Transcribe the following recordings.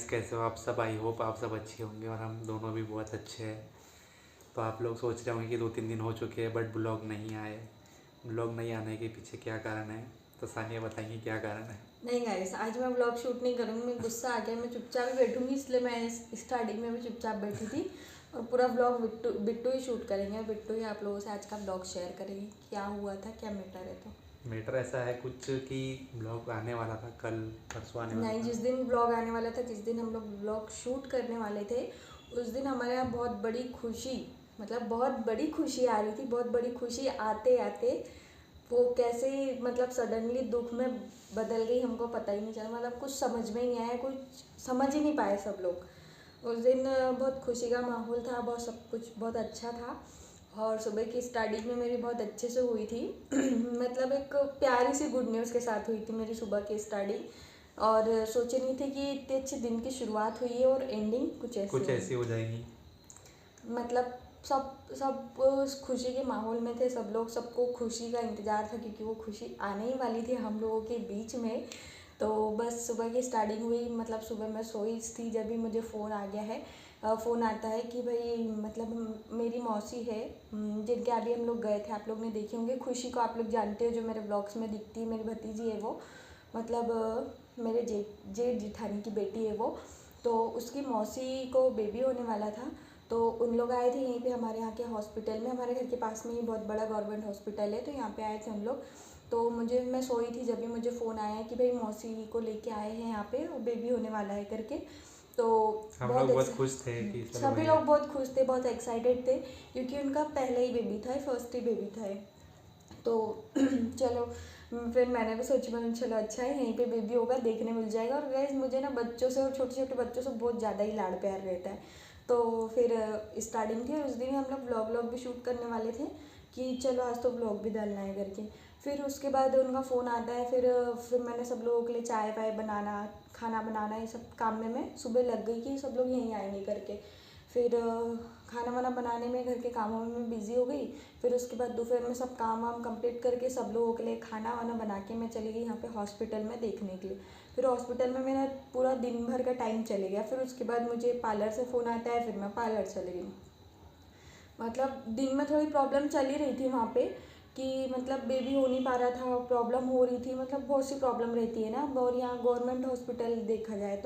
कैसे हो आप सब। आई होप आप सब अच्छे होंगे और हम दोनों भी बहुत अच्छे हैं। तो आप लोग सोच रहे होंगे कि 2-3 दिन हो चुके हैं बट ब्लॉग नहीं आए। ब्लॉग नहीं आने के पीछे क्या कारण है, तो सानिया बताएंगी क्या कारण है। नहीं गाइस, आज मैं व्लॉग शूट नहीं करूँगी। मैं गुस्सा आ गया, मैं चुपचाप ही बैठूंगी, इसलिए मैं स्टार्टिंग में भी चुपचाप बैठी थी। और पूरा व्लॉग बिट्टू बिट्टू ही शूट करेंगे। बिट्टू ही आप लोगों से आज का व्लॉग शेयर करेंगे, क्या हुआ था, क्या मैटर है। तो मैटर ऐसा है कुछ कि ब्लॉग आने वाला था, कल परसों आने वाला नहीं, था। जिस दिन व्लॉग आने वाला था, जिस दिन हम लोग व्लॉग शूट करने वाले थे, उस दिन हमारे यहाँ बहुत बड़ी खुशी, मतलब बहुत बड़ी खुशी आ रही थी। बहुत बड़ी खुशी आते आते वो कैसे मतलब सडनली दुख में बदल गई, हमको पता ही नहीं चला। मतलब कुछ समझ में ही नहीं आया, कुछ समझ ही नहीं पाए सब लोग। उस दिन बहुत खुशी का माहौल था, बहुत सब कुछ बहुत अच्छा था। और सुबह की स्टार्टिंग में मेरी बहुत अच्छे से हुई थी। मतलब एक प्यारी सी गुड न्यूज़ के साथ हुई थी मेरी सुबह की स्टार्टिंग। और सोचे नहीं थे कि इतने अच्छे दिन की शुरुआत हुई है और एंडिंग कुछ ऐसी कुछ ऐसी होगी। हो जाएगी। मतलब सब सब उस खुशी के माहौल में थे सब लोग, सबको खुशी का इंतज़ार था, क्योंकि वो खुशी आने ही वाली थी हम लोगों के बीच में। तो बस सुबह की स्टार्टिंग हुई, मतलब सुबह मैं सोई थी जब भी मुझे फ़ोन आ गया है। फ़ोन आता है कि भाई मतलब मेरी मौसी है, जिनके अभी हम लोग गए थे, आप लोग ने देखे होंगे। खुशी को आप लोग जानते हो, जो मेरे ब्लॉग्स में दिखती है, मेरी भतीजी है वो। मतलब मेरे जेठ जिठानी की बेटी है वो। तो उसकी मौसी को बेबी होने वाला था। तो उन लोग आए थे यहीं पे हमारे यहाँ के हॉस्पिटल में, हमारे घर के पास में ही बहुत बड़ा गवर्नमेंट हॉस्पिटल है, तो यहाँ पे आए थे हम लोग। तो मैं सोई थी जब भी मुझे फ़ोन आया कि भाई मौसी को लेके आए हैं यहाँ पे और बेबी होने वाला है करके। तो हम बहुत लोग बहुत खुश थे कि चलो सभी भैया। लोग बहुत खुश थे, बहुत एक्साइटेड थे, क्योंकि उनका पहला ही बेबी था, फर्स्ट ही बेबी था। तो चलो, फिर मैंने भी सोची, मैंने चलो अच्छा है, यहीं पे बेबी होगा, देखने मिल जाएगा। और गाइस मुझे ना बच्चों से और छोटे छोटे बच्चों से बहुत ज़्यादा ही लाड़ प्यार रहता है। तो फिर स्टार्टिंग थी और उस दिन हम लोग व्लॉग भी शूट करने वाले थे कि चलो आज तो व्लॉग भी डालना है करके। फिर उसके बाद उनका फ़ोन आता है। फिर मैंने सब लोगों के लिए चाय वाय बनाना, खाना बनाना, ये सब काम में मैं सुबह लग गई कि सब लोग यहीं आएंगे करके। फिर खाना वाना बनाने में, घर के कामों में मैं बिज़ी हो गई। फिर उसके बाद दोपहर में सब काम वाम कंप्लीट करके सब लोगों के लिए खाना वाना बना के मैं चली गई यहाँ पे हॉस्पिटल में देखने के लिए। फिर हॉस्पिटल में मेरा पूरा दिन भर का टाइम चले गया। फिर उसके बाद मुझे पार्लर से फ़ोन आता है, फिर मैं पार्लर चली गई। मतलब दिन में थोड़ी प्रॉब्लम चल ही रही थी वहाँ पे, कि मतलब बेबी हो नहीं पा रहा था, प्रॉब्लम हो रही थी, मतलब बहुत सी प्रॉब्लम रहती है ना। और यहाँ गवर्नमेंट हॉस्पिटल देखा जाए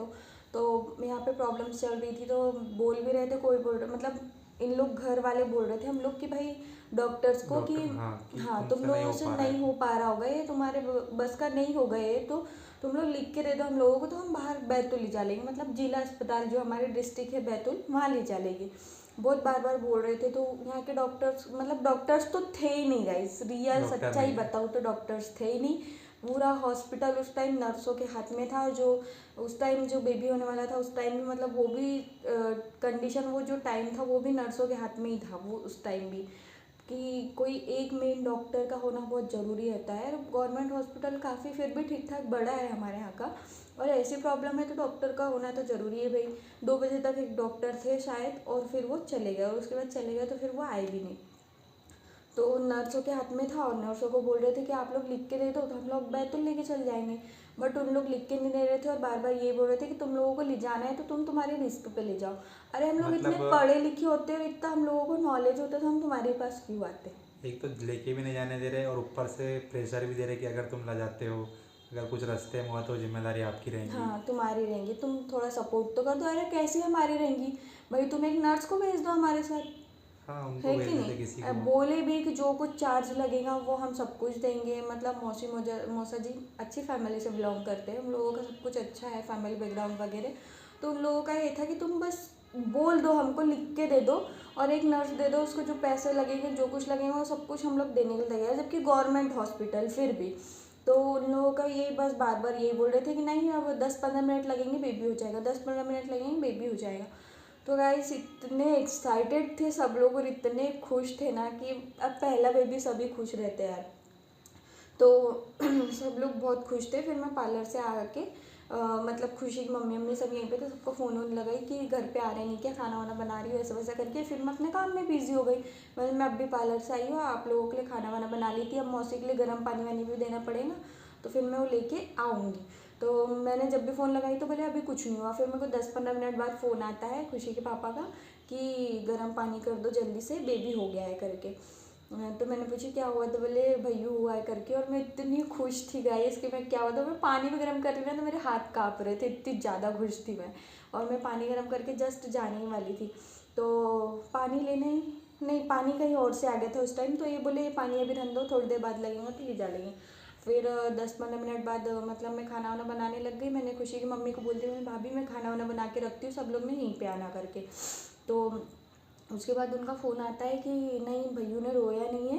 तो यहाँ पे प्रॉब्लम चल रही थी। तो बोल भी रहे थे, कोई बोल रहे, मतलब इन लोग घर वाले बोल रहे थे हम लोग कि भाई डॉक्टर्स को कि डॉक्टर हाँ कि हाँ, तुम तुमसे नहीं लोगों हो से पा रहा नहीं है। हो पा रहा होगा ये, तुम्हारे बस का नहीं होगा ये, तो तुम लोग लिख के दे दो हम लोगों को, तो हम बाहर बैतूल ले जा लेंगे, मतलब जिला अस्पताल जो हमारे डिस्ट्रिक्ट है बैतूल, वहाँ ले जा लेंगे। बहुत बार बार बोल रहे थे। तो यहाँ के डॉक्टर्स, मतलब डॉक्टर्स तो थे ही नहीं गाइस, रियल डॉक्टर सच्चाई नहीं है। बताऊँ तो डॉक्टर्स थे ही नहीं। पूरा हॉस्पिटल उस टाइम नर्सों के हाथ में था। और जो उस टाइम जो बेबी होने वाला था उस टाइम भी, मतलब वो भी कंडीशन, वो जो टाइम था वो भी नर्सों के हाथ में ही था वो उस टाइम भी, कि कोई एक मेन डॉक्टर का होना बहुत ज़रूरी रहता है। गवर्नमेंट हॉस्पिटल काफ़ी फिर भी ठीक ठाक बड़ा है हमारे यहाँ का, और ऐसी प्रॉब्लम है तो डॉक्टर का होना तो ज़रूरी है भाई। 2 बजे तक एक डॉक्टर थे शायद, और फिर वो चले गए, और उसके बाद चले गए तो फिर वो आए भी नहीं। तो नर्सों के हाथ में था, और नर्सों को बोल रहे थे कि आप लोग लिख के दे दो तो हम लोग बैतूल लेके चल जाएंगे। बट उन लोग लिख के नहीं दे रहे थे, और बार बार ये बोल रहे थे कि तुम लोगों को ले जाना है तो तुम तुम्हारे रिस्क पे ले जाओ। अरे हम लोग इतने मतलब पढ़े लिखे होते और इतना हम लोगों को नॉलेज होता तो हम तुम्हारे पास क्यों आते। एक तो लेके भी नहीं जाने दे रहे और ऊपर से प्रेशर भी दे रहे कि अगर तुम ला जाते हो, अगर कुछ रास्ते में हुआ तो जिम्मेदारी आपकी रहेंगी। हाँ, तुम्हारी रहेंगी, तुम थोड़ा सपोर्ट तो कर दो। अरे कैसी हमारी रहेंगी भाई, तुम एक नर्स को भेज दो हमारे साथ, हाँ उनको है भेज कि देते नहीं। किसी अब को। बोले भी कि जो कुछ चार्ज लगेगा वो हम सब कुछ देंगे। मतलब मौसी मौसा जी अच्छी फैमिली से बिलोंग करते हैं, उन लोगों का सब कुछ अच्छा है, फैमिली बैकग्राउंड वगैरह। तो उन लोगों का ये था कि तुम बस बोल दो, हमको लिख के दे दो, और एक नर्स दे दो, उसको जो पैसे लगेंगे जो कुछ लगेगा वो सब कुछ हम लोग देने के लिए तैयार है, जबकि गवर्नमेंट हॉस्पिटल फिर भी। तो उन लोगों का ये बस बार बार यही बोल रहे थे कि नहीं, अब 10-15 मिनट लगेंगे बेबी हो जाएगा, 10-15 मिनट लगेंगे बेबी हो जाएगा। तो गाइस इतने एक्साइटेड थे सब लोग और इतने खुश थे ना, कि अब पहला बेबी सभी खुश रहते हैं यार। तो सब लोग बहुत खुश थे। फिर मैं पार्लर से आके मतलब खुशी की मम्मी मम्मी सब यहीं पे थे, सबको फ़ोन वोन लगाई कि घर पे आ रहे नहीं क्या, खाना वाना बना रही हो, ऐसा वैसा करके। फिर मैं अपने काम में बिजी हो गई। मैं अब भी पार्लर से आई हूँ, आप लोगों के लिए खाना वाना बना ली थी, अब मौसी के लिए गर्म पानी वानी भी देना पड़ेगा, तो फिर मैं वो लेके आऊँगी। तो मैंने जब भी फ़ोन लगाई तो बोले अभी कुछ नहीं हुआ। फिर मेरे को 10-15 मिनट बाद फ़ोन आता है खुशी के पापा का कि गर्म पानी कर दो जल्दी से, बेबी हो गया है करके। तो मैंने पूछी क्या हुआ, तो बोले भैयू हुआ है करके। और मैं इतनी खुश थी गाइस कि मैं क्या हुआ, तो मैं पानी भी गर्म कर रही ना तो मेरे हाथ काँप रहे थे, इतनी ज़्यादा खुश थी मैं। और मैं पानी गर्म करके जस्ट जाने ही वाली थी, तो पानी लेने नहीं, पानी कहीं और से आ गया था उस टाइम। तो ये बोले ये पानी अभी रहने दो, थोड़ी देर बाद लगेगा तो ये जा लेंगे। फिर 10-15 मिनट बाद मतलब मैं खाना वाना बनाने लग गई। मैंने खुशी की मम्मी को बोलती हूँ भाभी मैं खाना वाना बना के रखती हूँ, सब लोग ने यहीं पे आना करके। तो उसके बाद उनका फ़ोन आता है कि नहीं भैयू ने रोया नहीं है,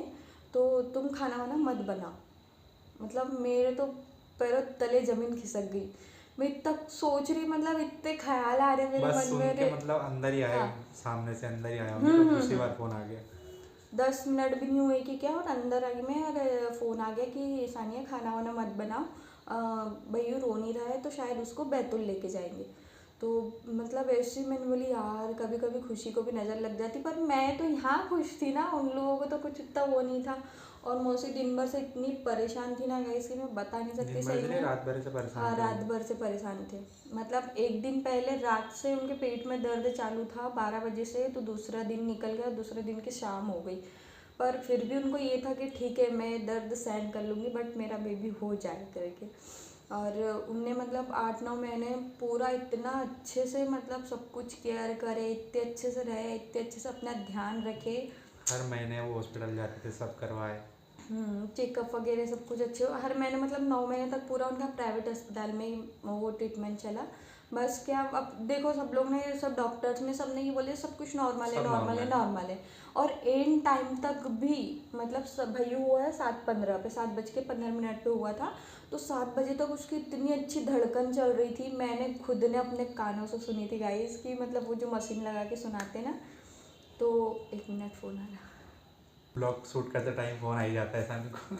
तो तुम खाना वाना मत बनाओ। मतलब मेरे तो पैरों तले ज़मीन खिसक गई। मैं इतना सोच रही, मतलब इतने ख्याल आ रहे मेरे बस मन सुन में। के मतलब अंदर ही आए, हाँ। सामने से अंदर ही आया होंगे तो दूसरी हम्म। बार फ़ोन आ गया। 10 मिनट भी नहीं हुए कि क्या, और अंदर आई मैं और फ़ोन आ गया कि सानिया खाना वाना मत बनाओ, भैयू रो नहीं रहा है तो शायद उसको बैतुल लेके जाएंगे। तो मतलब ऐसे ही मैंने बोली यार कभी कभी खुशी को भी नज़र लग जाती, पर मैं तो यहाँ खुश थी ना, उन लोगों को तो कुछ इतना वो नहीं था। और मौसी दिन भर से इतनी परेशान थी ना गाइस कि मैं बता नहीं सकती दिन भर सही से नहीं, में। रात भर से परेशान हाँ, थे वो। रात भर से परेशान थे। मतलब एक दिन पहले रात से उनके पेट में दर्द चालू था 12 बजे से, तो दूसरा दिन निकल गया, दूसरे दिन की शाम हो गई। पर फिर भी उनको ये था कि ठीक है मैं दर्द सहन कर लूँगी बट मेरा बेबी हो जाए करके। और उनने मतलब 8-9 महीने पूरा इतना अच्छे से मतलब सब कुछ केयर करे, इतने अच्छे से रहे, इतने अच्छे से अपना ध्यान रखे। हर महीने वो हॉस्पिटल जाते थे, सब करवाए। चेकअप वगैरह सब कुछ अच्छे हर महीने, मतलब 9 महीने तक पूरा उनका प्राइवेट अस्पताल में ही वो ट्रीटमेंट चला। बस क्या अब देखो सब लोग ने, सब डॉक्टर्स ने, सब ने ये बोले सब कुछ नॉर्मल है, सब नॉर्मल है, नॉर्मल है। नॉर्मल है। और एंड टाइम तक भी मतलब सब भैया हुआ है 7:15 पे, 7:15 पे हुआ था। तो 7 बजे तक उसकी इतनी अच्छी धड़कन चल रही थी, मैंने खुद ने अपने कानों से सुनी थी गाइस की, मतलब वो जो मशीन लगा के सुनाते ना। तो 1 मिनट फ़ोन आ रहा। ब्लॉग शूट करते टाइम फ़ोन आ ही जाता है सामने को।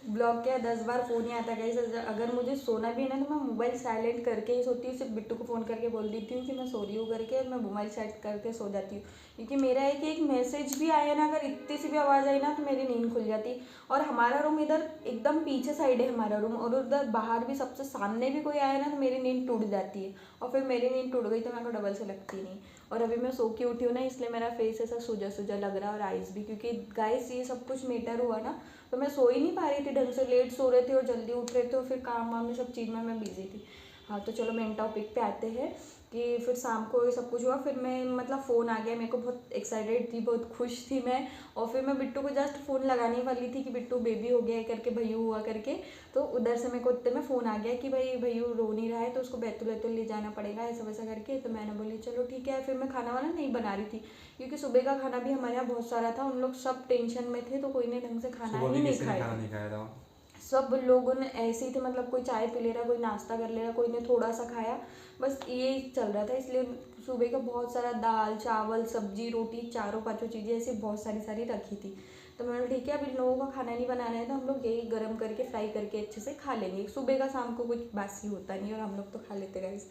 ब्लॉग क्या 10 बार फ़ोन ही आता है गाइस। अगर मुझे सोना भी है ना तो मैं मोबाइल साइलेंट करके ही सोती हूँ, सिर्फ बिट्टू को फ़ोन करके बोल देती हूँ कि मैं सो रही हूँ करके, मैं मोबाइल साइड करके सो जाती हूँ। क्योंकि मेरा है कि एक मैसेज भी आया ना, अगर इतनी सी भी आवाज़ आई ना तो मेरी नींद खुल जाती। और हमारा रूम इधर एकदम पीछे साइड है हमारा रूम, और उधर बाहर भी सबसे सामने भी कोई आया ना तो मेरी नींद टूट जाती है। और फिर मेरी नींद टूट गई तो मेरे को डबल से लगती नहीं। और अभी मैं सो के उठी हूँ ना, इसलिए मेरा फेस ऐसा सूजा सूजा लग रहा है, और आइज़ भी, क्योंकि गाइस ये सब कुछ मैटर हुआ ना तो मैं सो ही नहीं पा रही थी ढंग से, लेट सो रहे थे और जल्दी उठ रहे थे, और फिर काम वाम में सब चीज़ में मैं बिजी थी। हाँ तो चलो मेन टॉपिक पे आते हैं कि फिर शाम को ये सब कुछ हुआ। फिर मैं मतलब फ़ोन आ गया, मेरे को बहुत एक्साइटेड थी, बहुत खुश थी मैं। और फिर मैं बिट्टू को जस्ट फ़ोन लगाने वाली थी कि बिट्टू बेबी हो गया है करके, भैयू हुआ करके। तो उधर से मेरे को उतने में फ़ोन आ गया कि भाई भैयू रो नहीं रहा है तो उसको बैतुल वैतुल ले जाना पड़ेगा, ऐसा वैसा करके। तो मैंने बोली चलो ठीक है। फिर मैं खाना वाना नहीं बना रही थी क्योंकि सुबह का खाना भी हमारे यहाँ बहुत सारा था, उन लोग सब टेंशन में थे तो कोई ने ढंग से खाना सुबह ही भी नहीं किसी ने खाए खाना थे। नहीं खाया था। सब लोगों ने ऐसे ही थे, मतलब कोई चाय पी ले रहा, कोई नाश्ता कर ले रहा, कोई ने थोड़ा सा खाया, बस यही चल रहा था। इसलिए सुबह का बहुत सारा दाल चावल सब्जी रोटी चारों पांचों चीज़ें ऐसी बहुत सारी सारी रखी थी। तो मैंने ठीक है अब इन लोगों का खाना नहीं बनाना है तो हम लोग यही गर्म करके फ्राई करके अच्छे से खा लेंगे, सुबह का शाम को कुछ बासी होता नहीं और हम लोग तो खा लेते गाइस।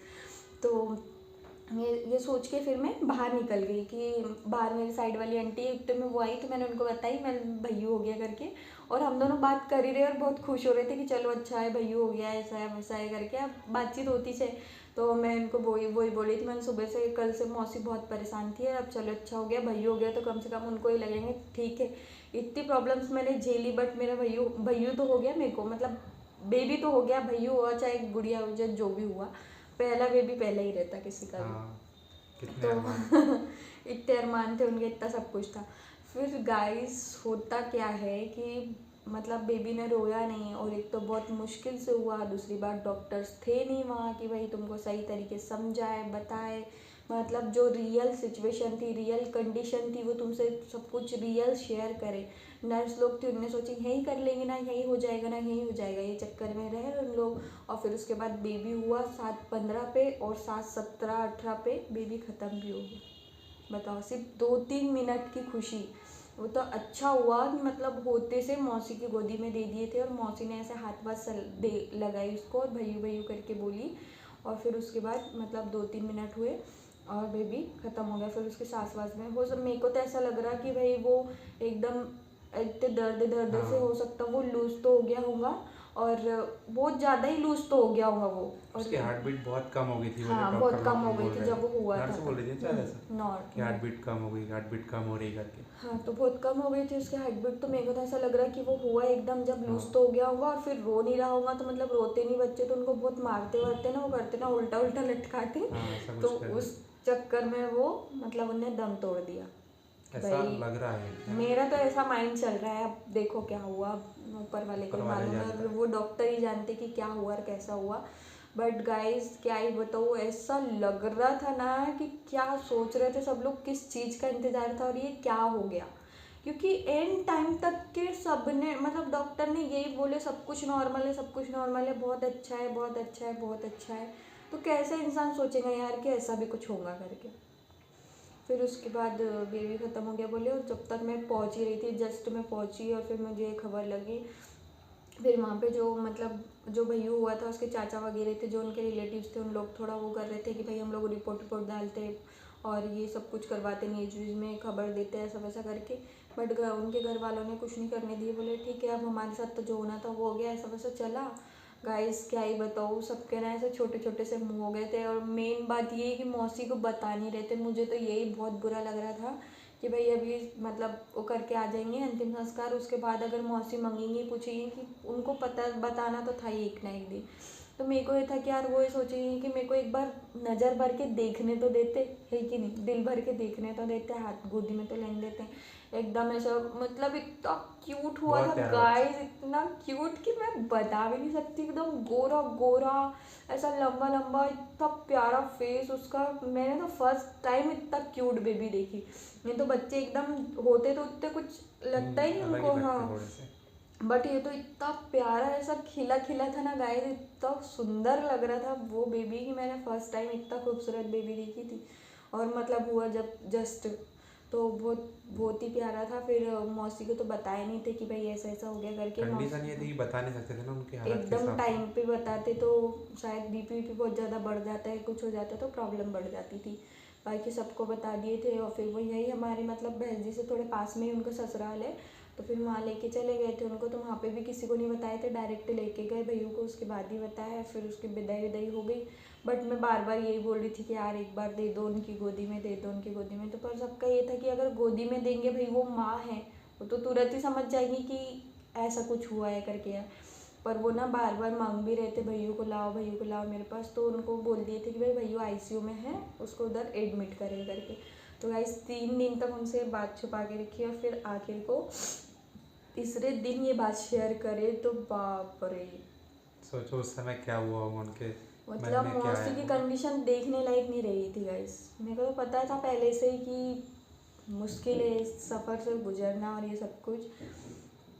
तो ये सोच के फिर मैं बाहर निकल गई कि बाहर मेरी साइड वाली आंटी उतने में वो आई, तो मैंने उनको बताई मैं भैयू हो गया करके। और हम दोनों बात कर ही रहे और बहुत खुश हो रहे थे कि चलो अच्छा है भैयू हो गया, ऐसा है वैसा है करके, अब बातचीत होती से। तो मैं उनको वही बोली थी, मैंने सुबह से कल से मौसी बहुत परेशान थी, अब चलो अच्छा हो गया भैयू हो गया तो कम से कम उनको ही लगेंगे ठीक है। इतनी प्रॉब्लम्स मैंने झेली बट मेरा भैयू भैयू तो हो गया मेरे को, मतलब बेबी तो हो गया, भैयू हुआ चाहे गुड़िया हो जाए जो भी हुआ, पहला बेबी पहले ही रहता किसी का भी। हाँ, कितने तो अरमान। इतने अरमान थे उनके, इतना सब कुछ था। फिर गाइस होता क्या है कि मतलब बेबी ने रोया नहीं, और एक तो बहुत मुश्किल से हुआ, दूसरी बात डॉक्टर्स थे नहीं वहाँ कि भाई तुमको सही तरीके समझाए बताए, मतलब जो रियल सिचुएशन थी रियल कंडीशन थी वो तुमसे सब कुछ रियल शेयर करे। नर्स लोग थे, उनने सोची यही कर लेंगे ना, यही हो जाएगा ना, यही हो जाएगा, ये चक्कर में रहे उन लोग। और फिर उसके बाद बेबी हुआ 7:15 पे, और 7:17-18 पे बेबी ख़त्म भी हो गया। बताओ सिर्फ 2-3 मिनट की खुशी, वो तो अच्छा हुआ कि मतलब होते से मौसी की गोदी में दे दिए थे, और मौसी ने ऐसे हाथ वाथ दे लगाई उसको और भैयू भैयू करके बोली। और फिर उसके बाद मतलब 2-3 मिनट हुए और बेबी ख़त्म हो गया। फिर उसके सांस वास में वो सब, मेरे को तो ऐसा लग रहा कि भाई वो एकदम इतने दर्द से हाँ, हो सकता वो लूज तो हो गया होगा। और बहुत ज़्यादा ही लूज तो हो गया होगा वो। और उसकी हार्ट बीट बहुत कम हो गई थी, हाँ बोले बहुत डॉक्टर कम लोग हो बोल गई थी रहे जब वो हुआ था। नर्स बोल रही थी शायद ऐसा नॉट कि हार्ट बीट कम हो गई, हार्ट बीट कम हो रही करके। हाँ तो बहुत कम हो गई थी उसकी हार्ट बीट। तो मेरे को तो ऐसा लग रहा है कि वो हुआ एकदम जब लूज हाँ। तो हो गया होगा और फिर रो नहीं रहा होगा। तो मतलब रोते नहीं बच्चे तो उनको बहुत मारते वारते ना, वो करते ना उल्टा उल्टा लटकाते। हाँ ऐसा तो कुछ कर उस चक्कर में वो मतलब उन्हें दम तोड़ दिया। ऐसा भाई लग रहा है क्या? मेरा तो ऐसा माइंड चल रहा है, अब देखो क्या हुआ, ऊपर वाले को ऊपर ही वाले मालूम है जानता और है। वो डॉक्टर ही जानते कि क्या हुआ और कैसा हुआ। बट गाइस क्या ही बताओ, ऐसा लग रहा था ना कि क्या सोच रहे थे सब लोग, किस चीज़ का इंतजार था और ये क्या हो गया। क्योंकि एंड टाइम तक के सब ने मतलब डॉक्टर ने यही बोले सब कुछ नॉर्मल है, सब कुछ नॉर्मल है, बहुत अच्छा है, बहुत अच्छा है, बहुत अच्छा है। तो कैसे इंसान सोचेगा यार कि ऐसा भी कुछ होगा करके। फिर उसके बाद बेबी ख़त्म हो गया बोले, और जब तक मैं पहुंच ही रही थी, जस्ट मैं पहुंची और फिर मुझे खबर लगी। फिर वहाँ पे जो मतलब जो भैया हुआ था उसके चाचा वगैरह थे, जो उनके रिलेटिव्स थे, उन लोग थोड़ा वो कर रहे थे कि भाई हम लोग रिपोर्ट डालते और ये सब कुछ करवाते, न्यूज़ व्यूज़ में खबर देते ऐसा वैसा करके। बट उनके घर वालों ने कुछ नहीं करने दिए, बोले ठीक है अब हमारे साथ तो जो होना था वो हो गया, ऐसा वैसा चला। गाइस क्या ही बताऊँ, सबके ना ऐसे छोटे छोटे से मुँह हो गए थे। और मेन बात ये है कि मौसी को बता नहीं रहे थे। मुझे तो यही बहुत बुरा लग रहा था कि भाई अभी मतलब वो करके आ जाएंगे अंतिम संस्कार, उसके बाद अगर मौसी मंगेंगी पूछेंगी कि उनको पता बताना तो था ही एक ना एक दिन। तो मेरे को ये था कि यार वो ये सोचेंगे कि मेरे को एक बार नज़र भर के देखने तो देते, है कि नहीं, दिल भर के देखने तो देते, हाथ गोदी में तो लेने देते। एकदम ऐसा मतलब इतना क्यूट हुआ था बहुत प्यारा बच्चा। गाइस, इतना क्यूट कि मैं बता भी नहीं सकती। एकदम गोरा गोरा, ऐसा लंबा लंबा, इतना प्यारा फेस उसका। मैंने तो फर्स्ट टाइम इतना क्यूट बेबी देखी। नहीं तो बच्चे एकदम होते तो उतने कुछ लगता ही नहीं अलग ही उनको। लगते हाँ थोड़े से। बट ये तो इतना प्यारा ऐसा खिला खिला था ना गाइस, इतना सुंदर लग रहा था वो बेबी कि मैंने फर्स्ट टाइम इतना खूबसूरत बेबी देखी थी। और मतलब हुआ जब जस्ट तो बहुत बहुत ही प्यारा था। फिर मौसी को तो बताए नहीं थे कि भाई ऐसा ऐसा हो गया करके। कंडीशन ये थी मौसी कि बता नहीं सकते थे ना उनकी हालत के एकदम हिसाब से। टाइम पे बताते तो शायद बीपी बहुत ज़्यादा बढ़ जाता है, कुछ हो जाता तो प्रॉब्लम बढ़ जाती थी। बाकी सबको बता दिए थे। और फिर वो यही हमारे मतलब बहन जी से थोड़े पास में ही उनका ससुराल है, तो फिर वहाँ लेके चले गए थे उनको। तो वहाँ पे भी किसी को नहीं बताए थे, डायरेक्ट लेके गए भैया को, उसके बाद ही बताया। फिर उसकी विदाई विदाई हो गई। बट मैं बार बार यही बोल रही थी कि यार एक बार दे दो उनकी गोदी में, दे दो उनकी गोदी में। तो पर सबका ये था कि अगर गोदी में देंगे भाई, वो माँ है, वो तो तुरंत ही समझ जाएगी कि ऐसा कुछ हुआ है करके यार। पर वो ना बार बार मांग भी रहे थे भैया को लाओ, भैया को लाओ मेरे पास। तो उनको बोल दिए थे कि भाई भैया आईसीयू में है, उसको उधर एडमिट करें करके। तो गाइस 3 दिन तक उनसे बात छुपा के रखी और फिर आखिर को तीसरे दिन ये बात शेयर करे तो बाप रे। सोचो उस समय क्या हुआ होगा उनके मन मतलब में, क्या मौसी आया की होगा। कंडीशन देखने लायक नहीं रही थी गाइस। मेरे को तो पता था पहले से ही कि मुश्किल है इस सफ़र से गुजरना और ये सब कुछ।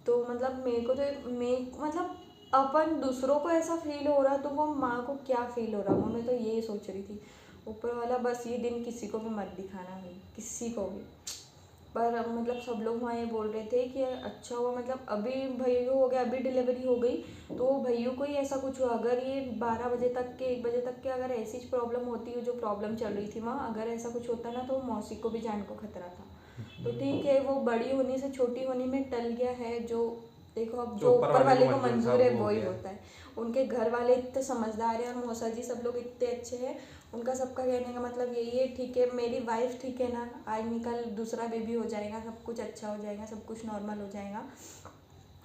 तो मतलब मेरे को तो मतलब अपन दूसरों को ऐसा फील हो रहा तो वो माँ को क्या फील हो रहा होगा, मैं तो यही सोच रही थी। ऊपर वाला बस ये दिन किसी को भी मत दिखाना भाई, किसी को भी। पर मतलब सब लोग वहाँ ये बोल रहे थे कि अच्छा हुआ मतलब अभी भैया हो गया, अभी डिलीवरी हो गई तो भैया को ही ऐसा कुछ हुआ। अगर ये 12 बजे तक के 1 बजे तक के अगर ऐसी प्रॉब्लम होती है जो प्रॉब्लम चल रही थी वहाँ, अगर ऐसा कुछ होता ना तो मौसी को भी जान को खतरा था। तो ठीक है वो बड़ी होने से छोटी होने में टल गया है। जो देखो अब जो जो ऊपर ऊपर वाले को वाले को मंजूर था मंजूर है वो हो वही गया है। होता है। उनके घर वाले इतने समझदार हैं और मौसा जी सब लोग इतने अच्छे हैं। उनका सबका कहने का मतलब यही है ठीक है मेरी वाइफ ठीक है ना, आज निकल दूसरा बेबी हो जाएगा, सब कुछ अच्छा हो जाएगा, सब कुछ नॉर्मल हो जाएगा।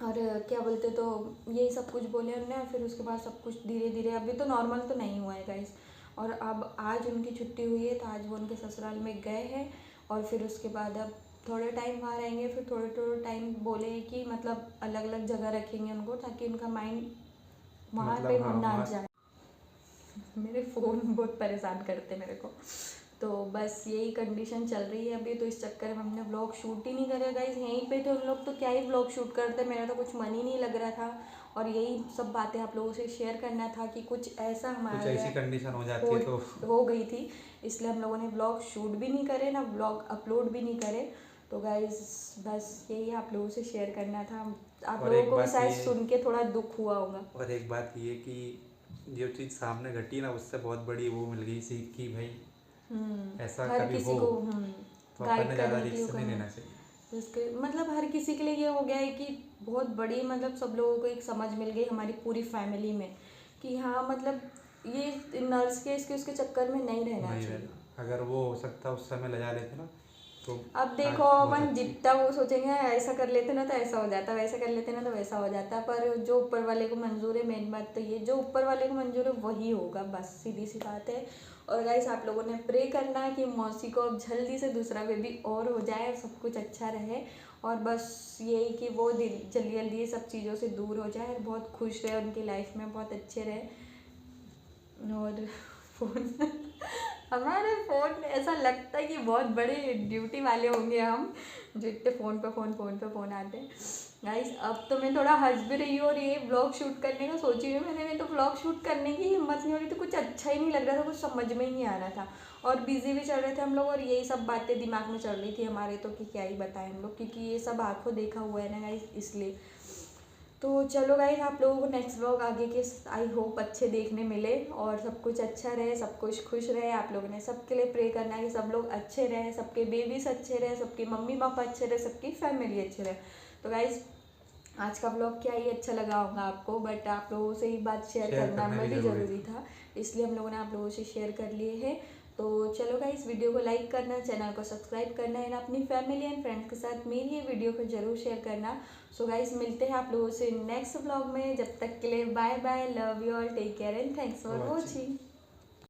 और क्या बोलते तो यही सब कुछ बोले उन्होंने। और फिर उसके बाद सब कुछ धीरे धीरे अभी तो नॉर्मल तो नहीं हुआ है गाइस। और अब आज उनकी छुट्टी हुई है तो आज वो उनके ससुराल में गए हैं। और फिर उसके बाद अब थोड़े टाइम वहाँ रहेंगे, फिर थोड़े थोड़े टाइम बोले कि मतलब अलग अलग जगह रखेंगे उनको ताकि उनका माइंड वहाँ पे मतलब हाँ ना वहाँ जाए। मेरे फ़ोन बहुत परेशान करते मेरे को। तो बस यही कंडीशन चल रही है अभी। तो इस चक्कर में हमने व्लॉग शूट ही नहीं करा गाइस। यहीं पे थे उन लोग तो क्या ही व्लॉग शूट करते, मेरा तो कुछ मन ही नहीं लग रहा था। और यही सब बातें आप लोगों से शेयर करना था कि कुछ ऐसा कुछ हमारे ऐसी कंडीशन हो जाती हो है तो हो गई थी, इसलिए हम लोगों ने व्लॉग शूट भी नहीं करे ना व्लॉग अपलोड भी नहीं करे। तो गाइस बस यही आप लोगों से शेयर करना था। आप और लोगों एक को भी बात शायद ये सुन के थोड़ा दुख हुआ होगा। और एक बात ये कि जो चीज़ सामने घटी ना उससे बहुत बड़ी वो मिल गई सीख कि भाई ऐसा हर कभी किसी हो को तो अपन गाइड ने ज़्यादा करने के लिए रिस्क नहीं करना। लेना चाहिए। जिसके मतलब हर किसी के लिए ये हो गया है कि बहुत बड़ी मतलब सब लोगों को एक समझ मिल गई हमारी पूरी फैमिली में कि हाँ मतलब ये नर्स के इसके उसके चक्कर में नहीं रहना नहीं चाहिए। रहना, अगर वो हो सकता उस समय ले जा लेते ना तो अब आज देखो बहुत अपन अच्छी। जितना वो सोचेंगे ऐसा कर लेते ना तो ऐसा हो जाता, वैसा कर लेते ना तो वैसा हो जाता, पर जो ऊपर वाले को मंजूर है, मेन बात तो ये जो ऊपर वाले को मंजूर है वही होगा, बस सीधी सी बात है। और गाइस आप लोगों ने प्रे करना है कि मौसी को अब जल्दी से दूसरा बेबी और हो जाए और सब कुछ अच्छा रहे, और बस यही कि वो जल्दी जल्दी ये सब चीज़ों से दूर हो जाए और बहुत खुश रहे, उनकी लाइफ में बहुत अच्छे रहे। और फ़ोन हमारे फ़ोन ऐसा लगता है कि बहुत बड़े ड्यूटी वाले होंगे हम, जो इतने फ़ोन आते हैं। गाइस अब तो मैं थोड़ा हंस भी रही हूँ, और ये ब्लॉग शूट करने का सोच रही हूँ मैंने तो ब्लॉग शूट करने की हिम्मत नहीं हो रही थी, कुछ अच्छा ही नहीं लग रहा था, कुछ समझ में ही नहीं आ रहा था, और बिजी भी चल रहे थे हम लोग, और यही सब बातें दिमाग में चल रही थी हमारे, तो कि क्या ही बताएं हम लोग, क्योंकि ये सब आंखों देखा हुआ है ना गाइस, इसलिए। तो चलो गाइस आप लोगों को नेक्स्ट व्लॉग आगे के आई होप अच्छे देखने मिले, और सब कुछ अच्छा रहे, सब कुछ खुश रहे। आप लोगों ने सबके लिए प्रे करना है कि सब लोग अच्छे रहें, सबके बेबीज अच्छे रहे, सबके मम्मी पापा अच्छे रहे, सबकी फैमिली अच्छे रहे। तो गाइस आज का व्लॉग क्या ही अच्छा लगा होगा आपको, बट आप लोगों से ही बात शेयर करना करना में भी ज़रूरी ज़रूरी था, इसलिए हम लोगों ने आप लोगों से शेयर कर लिए हैं। तो चलो गाइस वीडियो को लाइक करना, चैनल को सब्सक्राइब करना है, अपनी फैमिली एंड फ्रेंड्स के साथ मेरी ये वीडियो को ज़रूर शेयर करना। सो गाइस मिलते हैं आप लोगों से नेक्स्ट व्लॉग में, जब तक के लिए bye bye, love you all, take care and thanks for watching. Watching.